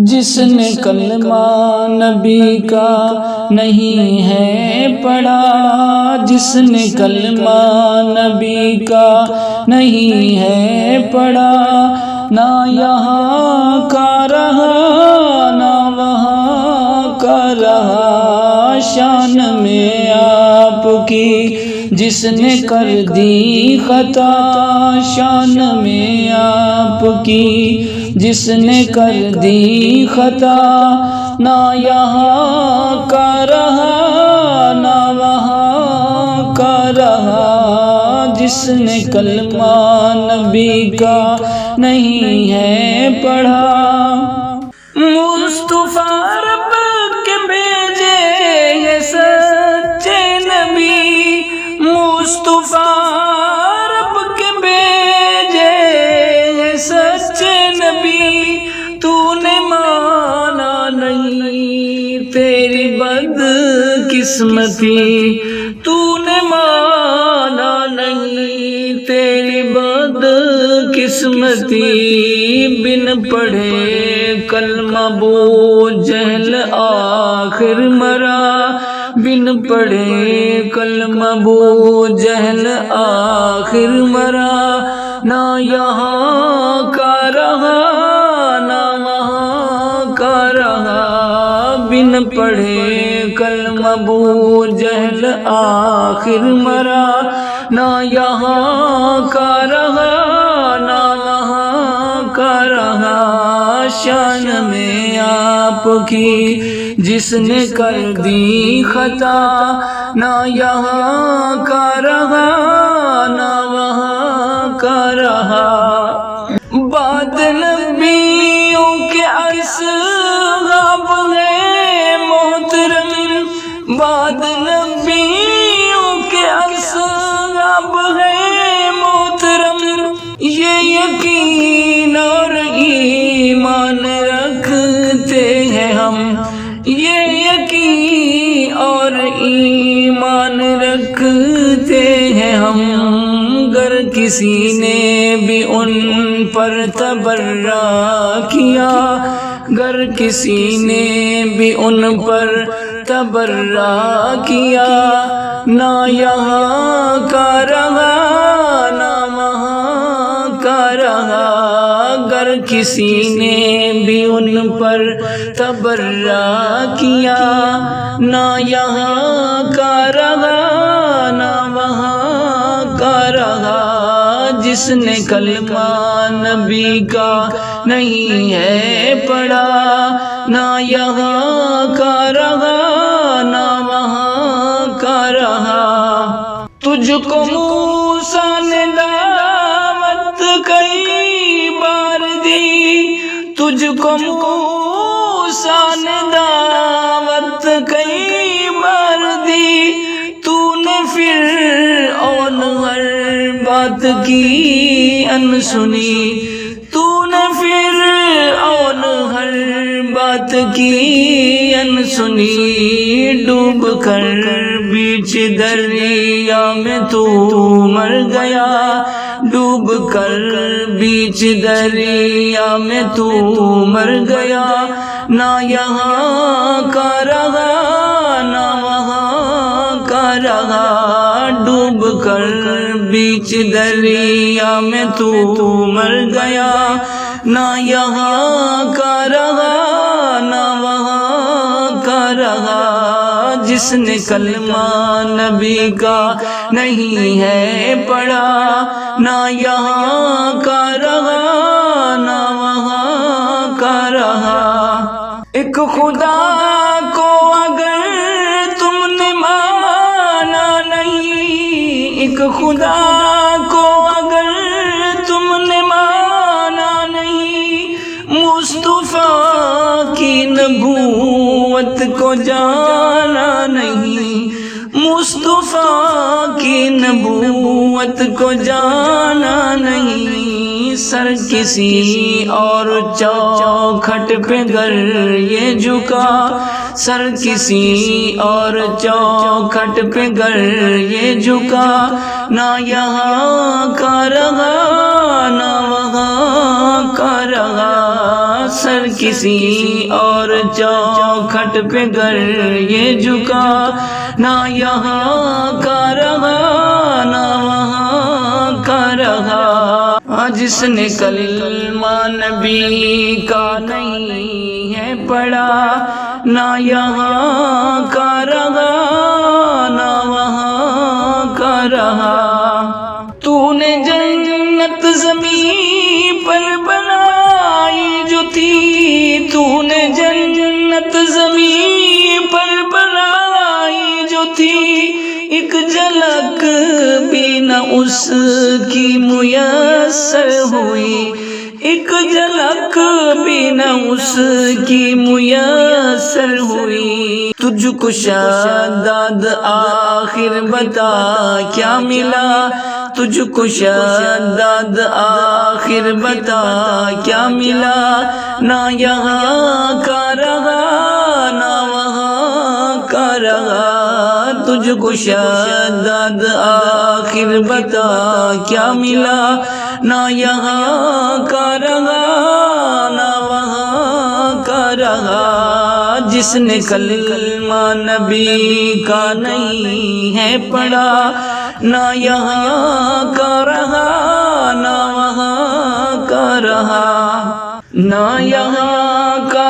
جس نے کلمہ نبی کا نہیں ہے پڑھا، جس نے کلمہ نبی کا نہیں ہے پڑھا، نہ یہاں کا رہا نہ وہاں کا رہا شان میں آپ کی، جس نے کر دی خطا شان میں آپ کی، جس نے کر دی خطا، نہ یہاں کا رہا نہ وہاں کا رہا، جس نے کلمہ نبی کا نہیں ہے پڑھا۔ مصطفیٰ رب کے بھیجے یہ سچے نبی، مصطفیٰ رب کے بھیجے یہ سچے نبی، تو نے مانا نہیں تیری بد قسمتی، تو نے مانا نہیں تیری بد قسمتی، بن پڑھے کلمہ ابو جہل آخر مرا، بن پڑھے کلمہ ابو جہل آخر مرا، نہ یہاں کا رہا نہ وہاں کا رہا، بن پڑھے کلمہ ابو جہل آخر مرا، نہ یہاں کا رہا نہ وہاں کا رہا شان میں آپ کی، جس نے کر دی خطا، نہ یہاں کا رہا نہ وہاں کا رہا۔ بعد نبیوں کے اصحاب ہیں محترم، بعد نبیوں کے اصحاب ہیں محترم، یہ یقین اور ایمان رکھتے ہیں ہم، یہ یقین اور ایمان رکھتے ہیں ہم، گر کسی نے بھی ان پر تبرہ کیا، گر کسی نے بھی ان پر تبرہ کیا، نہ یہاں کا رہا نہ وہاں کا رہا، گر کسی نے بھی ان پر تبرہ کیا، نہ یہاں کا رہا نہ وہاں کا رہا، جس نے کلمہ نبی کا نہیں ہے پڑھا، نہ یہاں کا رہا نہ وہاں کا رہا۔ تجھ کو موسیٰ نے دعوت کئی بار دی، تجھ کو موسیٰ نے دعوت کئی بار دی، تو نے فرعون ہر بات کی انسنی، تو نے فرعون ہر بات کی انسنی، ڈوب کر بیچ دریا میں تو مر گیا، ڈوب کر بیچ دریا میں تو مر گیا، نہ یہاں کا رہا نہ وہاں کا رہا، ڈوب کر بیچ دریا میں تو مر گیا، نہ یہاں کا رہا نہ وہاں کا رہا، جس نے کلمہ نبی کا نہیں ہے پڑھا، نہ یہاں کا رہا نہ وہاں کا رہا۔ ایک خدا کو اگر تم نے مانا نہیں، ایک خدا کو اگر تم نے مانا نہیں، مصطفیٰ کی نبوت کو جانا نہیں، مصطفیٰ کی نبوت کو جانا نہیں، سر کسی اور چوکھٹ پہ گر یہ جھکا، سر کسی اور چوکھٹ پہ گر یہ جھکا، نہ یہاں کا رہا نہ وہاں کا رہا، سر کسی اور چوکھٹ پہ گر یہ جھکا، نہ یہاں کا رہا نہ وہاں کا رہا۔ جس نے کلمہ نبی کا نہیں ہے پڑھا، نہ یہاں کا رہا نہ وہاں کا رہا۔ تو نے جنت زمین پر بنائی جو تھی، تو نے جنت زمین پر بنائی جو تھی، ایک جھلک بھی نہ اس کی میسر ہوئی، ایک جھلک بھی نہ اس کی میسر ہوئی۔ تجھ کو شداد آخر بتا کیا ملا، تجھ کو شداد آخر بتا کیا ملا، نہ یہاں کا رہا نہ وہاں کا رہا۔ تجھ کو شداد آخر بتا کیا ملا، نہ یہاں کا رہا نہ وہاں کا رہا۔ جس نے کلمہ نبی کا نہیں ہے پڑھا، نہ یہاں کا رہا نہ وہاں کا رہا، نہ یہاں کا